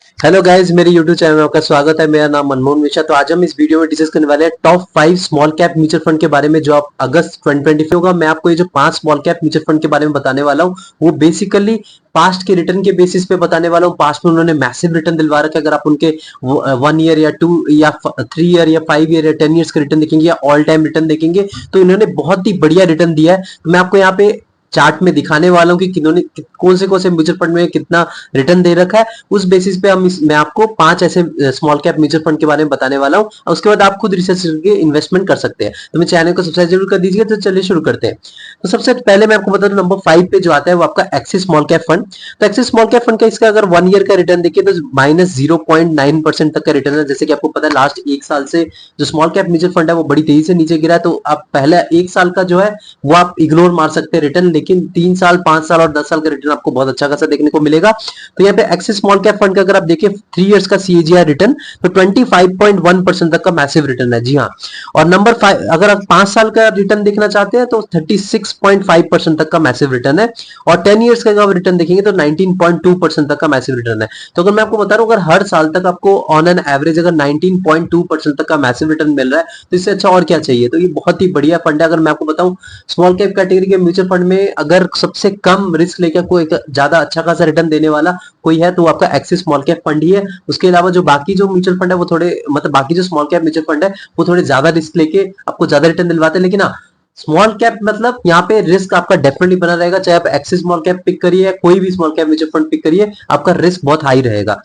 Hello guys, मेरे YouTube channel में आपका स्वागत है। मेरा नाम मनमोहन मिश्रा। तो आज हम इस वीडियो में डिस्कस करने वाले हैं top 5 small cap mutual fund के बारे में, जो आप अगस्त 2025 होगा। मैं आपको ये जो 5 स्मॉल कैप म्यूचुअल फंड के बारे में बताने वाला हूँ, वो बेसिकली पास्ट के रिटर्न के बेसिस पे बताने वाला हूँ। पास्ट में उन्होंने मैसिव रिटर्न दिलवा रखा है। अगर आप उनके 1 ईयर या 2 या 3 ईयर या 5 ईयर या 10 ईयर्स का रिटर्न देखेंगे या ऑल टाइम रिटर्न देखेंगे, तो इन्होंने बहुत ही बढ़िया रिटर्न दिया है। तो मैं आपको यहाँ पे चार्ट में दिखाने वाला हूँ कि किन्होंने कौन से म्यूचुअल फंड में कितना रिटर्न दे रखा है। उस बेसिस पे मैं आपको 5 ऐसे स्मॉल कैप म्यूचुअल फंड के बारे में बताने वाला हूँ, और उसके बाद आप खुद रिसर्च करके इन्वेस्टमेंट कर सकते हैं। तो मेरे चैनल को सब्सक्राइब जरूर कर दीजिए। तो चलिए शुरू करते हैं। तो सबसे पहले मैं आपको बता दूं, नंबर 5 पे जो आता है वो आपका एक्सिस स्मॉल कैप फंड। तो एक्सिस स्मॉल कैप फंड का इसका अगर 1 ईयर का रिटर्न देखिए तो -0.9% तक का रिटर्न है। जैसे कि आपको पता है, लास्ट एक साल से जो स्मॉल कैप म्यूचुअल फंड है वो बड़ी तेजी से नीचे गिरा है। तो आप पहले एक साल का जो है वो आप इग्नोर मार सकते हैं रिटर्न, लेकिन 3 साल, 5 साल और 10 साल का रिटर्न आपको बहुत अच्छा खासा देखने को मिलेगा। तो यहाँ पे एक्सिस स्मॉल कैप फंड का अगर आप देखिए 3 इयर्स का सीएजीआर रिटर्न, तो 25.1% तक का मैसिव रिटर्न है। जी हाँ। और नंबर 5, अगर आप 5 साल का रिटर्न देखना चाहते हैं तो 36.5% तक का मैसिव रिटर्न है। और 10 इयर्स का अगर रिटर्न देखेंगे तो 19.2% तक का मैसिव रिटर्न है। तो अगर मैं आपको बता रहा हूँ, अगर हर साल तक आपको ऑन एन एवरेज अगर 19.2% तक का मैसिव रिटर्न मिल रहा है, तो इससे अच्छा और क्या चाहिए। तो ये बहुत ही बढ़िया फंड है। अगर मैं आपको बताऊं, स्मॉल कैप कैटेगरी के म्यूचुअल फंड में अगर सबसे कम रिस्क लेकर कोई ज्यादा अच्छा खासा रिटर्न देने वाला कोई है तो आपका एक्सिस स्मॉल कैप फंड ही है। उसके अलावा जो बाकी जो म्यूचुअल फंड है वो थोड़े, मतलब बाकी जो स्मॉल कैप म्यूचुअल फंड है वो थोड़े ज्यादा रिस्क लेके आपको ज्यादा रिटर्न दिलवाते हैं। लेकिन हाँ, स्मॉल कैप मतलब यहाँ पे रिस्क आपका डेफिनेटली बना रहेगा। चाहे आप एक्सिस स्मॉल कैप पिक करिए या कोई भी small cap mutual fund pick करिए, आपका रिस्क बहुत हाई रहेगा।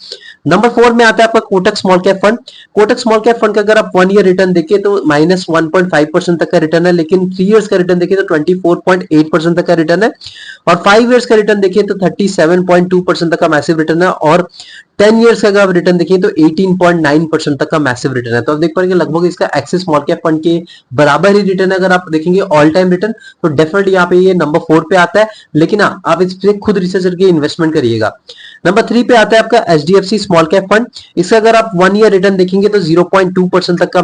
नंबर 4 में आता है आपका Kotak small cap fund. Kotak small cap fund का अगर आप 1 ईयर रिटर्न देखिए तो -1.5% तक का रिटर्न है, लेकिन 3 इयर्स का रिटर्न देखिए तो 24.8% तक का रिटर्न है। और 5 इयर्स का रिटर्न देखिए तो 37.2% तक का मैसिव रिटर्न है। और 10 इयर्स का अगर आप रिटर्न देखिए तो 18.9% तक का मैसिव रिटर्न है। तो आप देख पाएंगे लगभग इसका एक्सिस स्मॉल कैप फंड के बराबर ही रिटर्न है। अगर आप देखेंगे ऑल टाइम रिटर्न, तो डेफिनेटली यहाँ पे ये नंबर 4 पे आता है। लेकिन हाँ, आप इस पे खुद रिसर्च करके इन्वेस्टमेंट करिएगा। नंबर 3 पे आता है आपका एचडीएफसी स्मॉल कैप फंड। इसका अगर आप 1 ईयर रिटर्न देखेंगे तो 0.2% तक का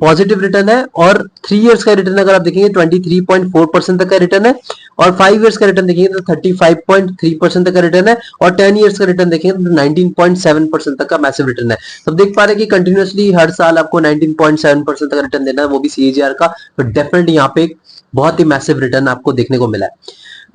पॉजिटिव रिटर्न है। और 3 इयर्स का रिटर्न अगर आप देखेंगे 23.4% तक का रिटर्न है। और 5 इयर्स का रिटर्न देखेंगे तो 35.3% तक का रिटर्न है। और 10 इयर्स का रिटर्न देखेंगे तो 19.7% तक का मैसिव रिटर्न है। तो देख पा रहे हैं कि कंटिन्यूअसली हर साल आपको 19.7% तक का रिटर्न देना है, वो भी सीएजीआर का। तो डेफिनेटली यहाँ पे बहुत ही मैसिव रिटर्न आपको देखने को मिला है।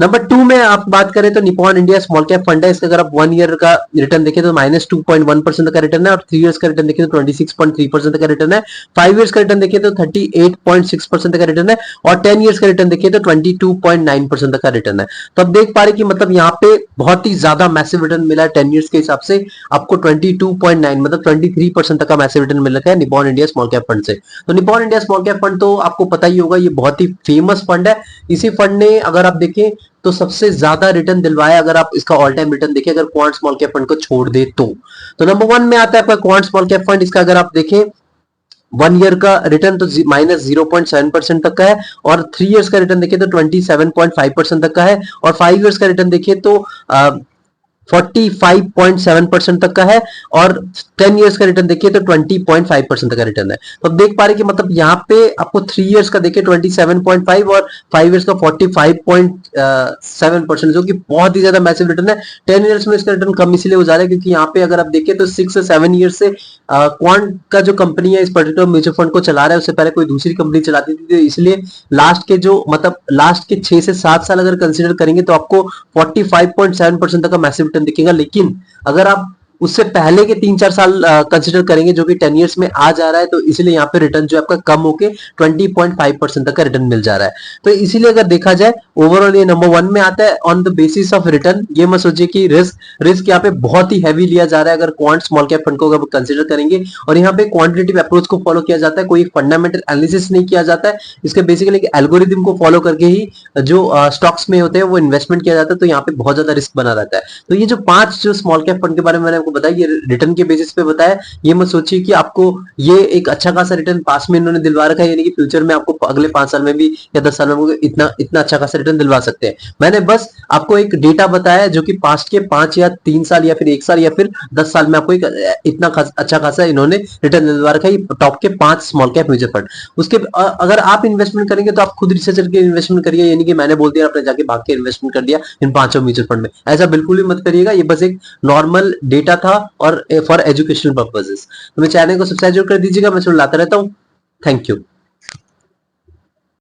नंबर 2 में आप बात करें तो Nippon India small cap fund है। इसका अगर आप 1 ईयर का रिटर्न देखें तो -2.1% का रिटर्न है। और 3 इयर्स का रिटर्न देखें तो 26.3% का रिटर्न है। 5 इयर्स का रिटर्न देखें तो 38.6% का रिटर्न है। और 10 इयर्स का रिटर्न देखें तो 22.9% का रिटर्न है। तो अब देख पा रहे कि मतलब यहाँ पे बहुत ही ज्यादा मैसिव रिटर्न मिला है। 10 इयर्स के हिसाब से आपको 22.9 मतलब 23% तक का मैसिव रिटर्न मिल रहा है Nippon India small cap fund से। तो Nippon India small cap fund तो आपको पता ही होगा, ये बहुत ही फेमस फंड है। इसी फंड ने अगर आप देखें तो सबसे ज्यादा रिटर्न दिलवाया, अगर आप इसका ऑल टाइम रिटर्न देखें अगर क्वांट स्मॉल कैप फंड को छोड़ दे तो नंबर 1 में आता है आपका क्वांट स्मॉल कैप फंड। इसका अगर आप देखें 1 ईयर का रिटर्न तो -0.7% तक का है। और 3 इयर्स का रिटर्न देखिए तो 27.5% तक का है। और 5 इयर्स का रिटर्न देखिए तो 45.7% तक का है। और 10 इयर्स का रिटर्न देखिए तो 20.5% तक का रिटर्न है। तो आप देख पा रहे कि मतलब यहाँ पे आपको 3 इयर्स का देखिए 27.5 और 5 इयर्स का 45.7%, जो कि बहुत ही ज्यादा मैसिव रिटर्न है। 10 इयर्स में इसका रिटर्न कम इसलिए हो जा रहा है क्योंकि यहाँ पे अगर आप देखिए तो 6 से 7 ईयर्स से क्वांट का जो कंपनी है इस पर्टिकुलर म्यूचुअल फंड को चला रहा है, उससे पहले कोई दूसरी कंपनी चलाती थी। तो इसलिए लास्ट के 6 से 7 साल अगर कंसिडर करेंगे तो आपको 45.7% तक का मैसिव रिटर्न दिखेगा। लेकिन अगर आप उससे पहले के 3-4 साल कंसिडर करेंगे, जो कि 10 इयर्स में आ जा रहा है, तो इसलिए यहाँ पे रिटर्न जो आपका कम होके 20.5% तक का रिटर्न मिल जा रहा है। तो इसीलिए अगर देखा जाए ओवरऑल ये नंबर 1 में आता है on the basis of return. ये मत सोचिए कि रिस्क यहाँ पे बहुत ही हैवी लिया जा रहा है अगर क्वांट स्मॉल कैप फंड को अगर कंसिडर करेंगे। और यहाँ पे क्वांटिटेटिव अप्रोच को फॉलो किया जाता है, कोई फंडामेंटल एनालिसिस नहीं किया जाता है। इसके बेसिकली एल्गोरिदम को फॉलो करके ही जो स्टॉक्स में होते हैं वो इन्वेस्टमेंट किया जाता है। तो यहाँ पे बहुत ज्यादा रिस्क बना रहता है। तो ये जो 5 जो स्मॉल कैप फंड के बारे में मैंने आपको बताया, ये रिटर्न के बेसिस पे बताया। ये मत सोचिए कि आपको ये एक अच्छा खासा रिटर्न पास में इन्होंने दिलवा रखा है, यानी कि फ्यूचर में आपको अगले 5 साल में भी या 10 साल में इतना इतना अच्छा खासा रिटर्न दिलवा सकते हैं। मैंने बस आपको एक डेटा बताया जो कि पास्ट के 5 या 3 साल या फिर 1 साल या फिर 10 साल में आपको एक इतना अच्छा खासा इन्होंने रिटर्न दिलवा रखा है। टॉप के 5 स्मॉल कैप म्यूचुअल फंड। उसके अगर आप इन्वेस्टमेंट करेंगे तो आप खुद रिसर्च करके इन्वेस्टमेंट करिए, यानी कि मैंने बोल दिया आपने जाके भाग के इन्वेस्टमेंट कर दिया इन 5 म्यूचुअल फंड में। ऐसा बिल्कुल भी मत करिएगा। ये बस एक नॉर्मल डेटा था और फॉर एजुकेशनल पर्पजेस। तो मेरे चैनल को सब्सक्राइब जरूर कर दीजिएगा, मैं लाता रहता हूँ। Thank you.